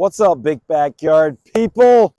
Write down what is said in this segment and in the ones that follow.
What's up, big backyard people?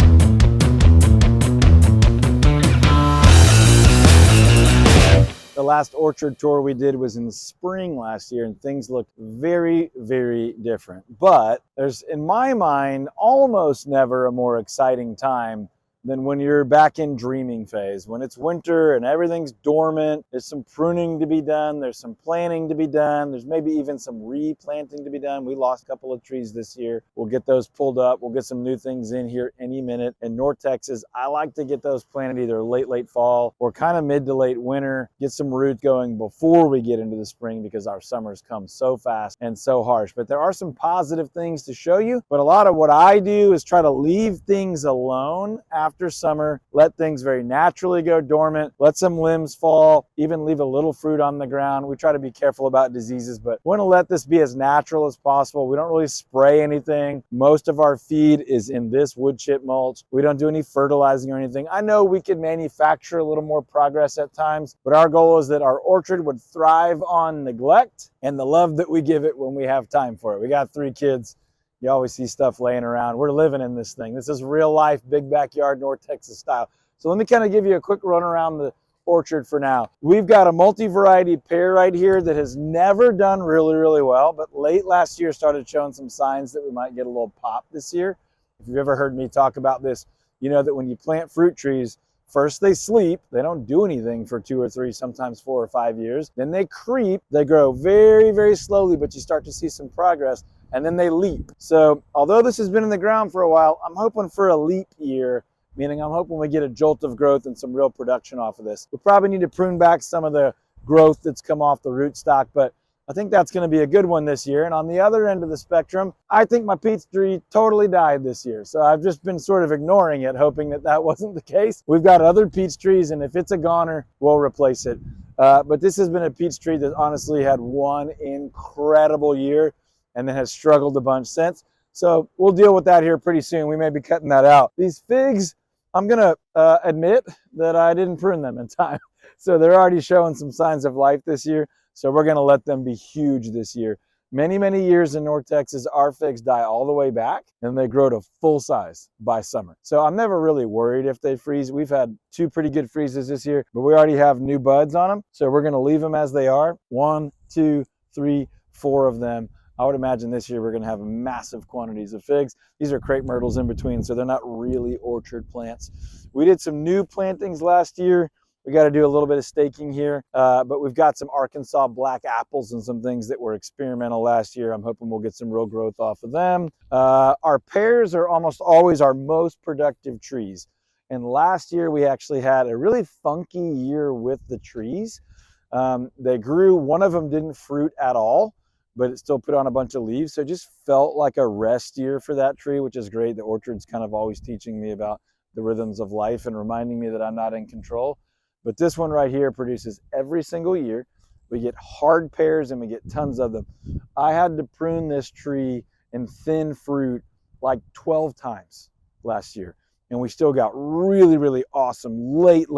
The last orchard tour we did was in the spring last year, and things looked very, very different. But there's, in my mind, almost never a more exciting time than when you're back in dreaming phase. When it's winter and everything's dormant, there's some pruning to be done, there's some planting to be done, there's maybe even some replanting to be done. We lost a couple of trees this year. We'll get those pulled up. We'll get some new things in here any minute. In North Texas, I like to get those planted either late fall or kind of mid to late winter, get some roots going before we get into the spring because our summers come so fast and so harsh. But there are some positive things to show you. But a lot of what I do is try to leave things alone after summer, let things very naturally go dormant, let some limbs fall, even leave a little fruit on the ground. We try to be careful about diseases, but we want to let this be as natural as possible. We don't really spray anything. Most of our feed is in this wood chip mulch. We don't do any fertilizing or anything. I know we could manufacture a little more progress at times, but our goal is that our orchard would thrive on neglect and the love that we give it when we have time for it. We got 3 kids. You always see stuff laying around. We're living in this thing. This is real life, big backyard, North Texas style. So let me kind of give you a quick run around the orchard for now. We've got a multi-variety pear right here that has never done really well, but late last year started showing some signs that we might get a little pop this year. If you've ever heard me talk about this, you know that when you plant fruit trees, first they sleep, they don't do anything for 2 or 3, sometimes 4 or 5 years. Then they creep, they grow very slowly, but you start to see some progress, and then they leap. So although this has been in the ground for a while, I'm hoping for a leap year, meaning I'm hoping we get a jolt of growth and some real production off of this. We probably need to prune back some of the growth that's come off the rootstock, but I think that's going to be a good one this year. And on the other end of the spectrum, I think my peach tree totally died this year. So I've just been sort of ignoring it, hoping that that wasn't the case. We've got other peach trees, and if it's a goner, we'll replace it. But this has been a peach tree that honestly had one incredible year and then has struggled a bunch since. So we'll deal with that here pretty soon. We may be cutting that out. These figs, I'm going to admit that I didn't prune them in time. So they're already showing some signs of life this year. So we're going to let them be huge this year. Many years in North Texas, our figs die all the way back and they grow to full size by summer. So I'm never really worried if they freeze. We've had 2 pretty good freezes this year, but we already have new buds on them. So we're going to leave them as they are. 1, 2, 3, 4 of them. I would imagine this year we're going to have massive quantities of figs. These are crepe myrtles in between, so they're not really orchard plants. We did some new plantings last year. We got to do a little bit of staking here, but we've got some Arkansas black apples and some things that were experimental last year. I'm hoping we'll get some real growth off of them. Our pears are almost always our most productive trees. And last year we actually had a really funky year with the trees. They grew, one of them didn't fruit at all, but it still put on a bunch of leaves. So it just felt like a rest year for that tree, which is great. The orchard's kind of always teaching me about the rhythms of life and reminding me that I'm not in control. But this one right here produces every single year. We get hard pears and we get tons of them. I had to prune this tree and thin fruit like 12 times last year. And we still got really awesome late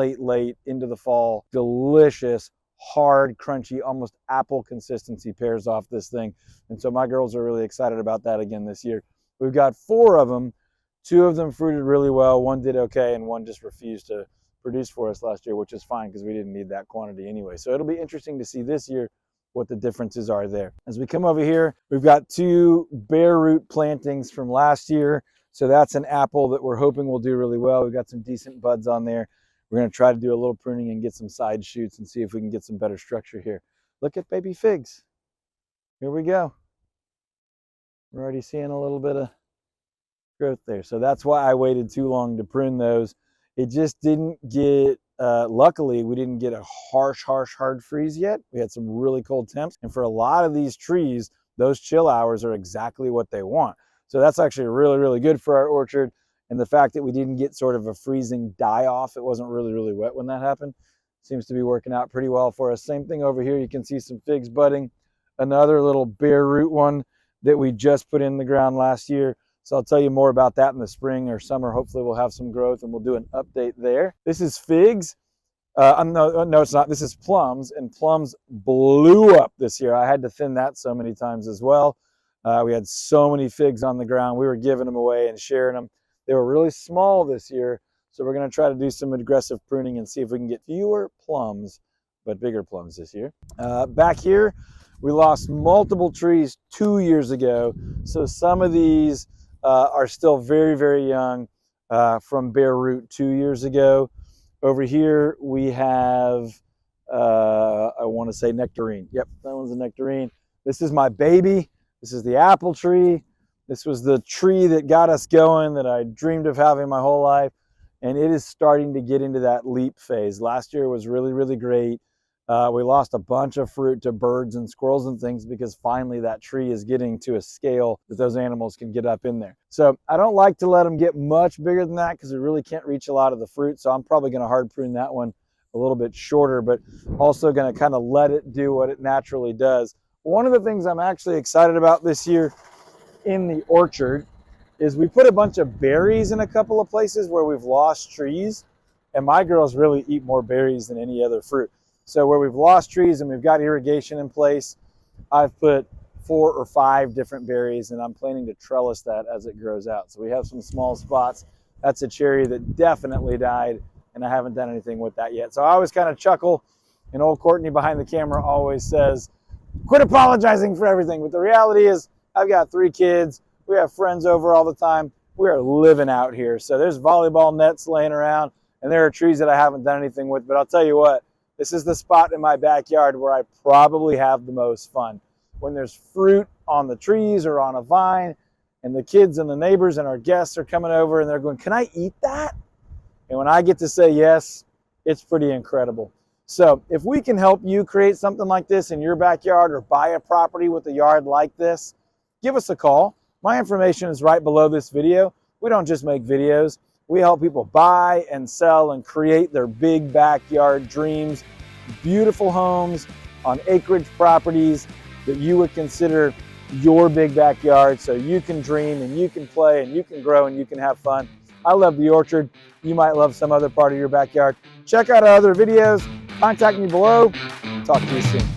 into the fall, delicious, hard, crunchy, almost apple consistency pears off this thing. And so my girls are really excited about that again this year. We've got 4 of them. 2 of them fruited really well. 1 did okay, and 1 just refused to produce for us last year, which is fine because we didn't need that quantity anyway. So it'll be interesting to see this year what the differences are there. As we come over here, we've got 2 bare root plantings from last year. So that's an apple that we're hoping will do really well. We've got some decent buds on there. We're going to try to do a little pruning and get some side shoots and see if we can get some better structure here. Look at baby figs. Here we go. We're already seeing a little bit of growth there. So that's why I waited too long to prune those. It just didn't get, luckily, we didn't get a harsh hard freeze yet. We had some really cold temps. And for a lot of these trees, those chill hours are exactly what they want. So that's actually really good for our orchard. And the fact that we didn't get sort of a freezing die off, it wasn't really wet when that happened, seems to be working out pretty well for us. Same thing over here. You can see some figs budding. Another little bare root one that we just put in the ground last year. So I'll tell you more about that in the spring or summer. Hopefully we'll have some growth and we'll do an update there. This is figs. No, it's not. This is plums, and plums blew up this year. I had to thin that so many times as well. We had so many figs on the ground. We were giving them away and sharing them. They were really small this year, so we're going to try to do some aggressive pruning and see if we can get fewer plums, but bigger plums this year. Back here, we lost multiple trees 2 years ago, so some of these are still very, very young from bare root 2 years ago. Over here, we have, I want to say nectarine. Yep, that one's a nectarine. This is my baby. This is the apple tree. This was the tree that got us going, that I dreamed of having my whole life. And it is starting to get into that leap phase. Last year was really, really great. We lost a bunch of fruit to birds and squirrels and things because finally that tree is getting to a scale that those animals can get up in there. So I don't like to let them get much bigger than that because we really can't reach a lot of the fruit. So I'm probably going to hard prune that one a little bit shorter, but also going to kind of let it do what it naturally does. One of the things I'm actually excited about this year in the orchard is we put a bunch of berries in a couple of places where we've lost trees, and my girls really eat more berries than any other fruit. So where we've lost trees and we've got irrigation in place, I've put 4 or 5 different berries, and I'm planning to trellis that as it grows out. So we have some small spots. That's a cherry that definitely died, and I haven't done anything with that yet. So I always kind of chuckle, and old Courtney behind the camera always says, quit apologizing for everything. But the reality is I've got 3 kids. We have friends over all the time. We are living out here. So there's volleyball nets laying around, and there are trees that I haven't done anything with. But I'll tell you what, this is the spot in my backyard where I probably have the most fun. When there's fruit on the trees or on a vine, and the kids and the neighbors and our guests are coming over and they're going, can I eat that? And when I get to say yes, it's pretty incredible. So if we can help you create something like this in your backyard or buy a property with a yard like this, give us a call. My information is right below this video. We don't just make videos. We help people buy and sell and create their big backyard dreams, beautiful homes on acreage properties that you would consider your big backyard, so you can dream and you can play and you can grow and you can have fun. I love the orchard. You might love some other part of your backyard. Check out our other videos. Contact me below. Talk to you soon.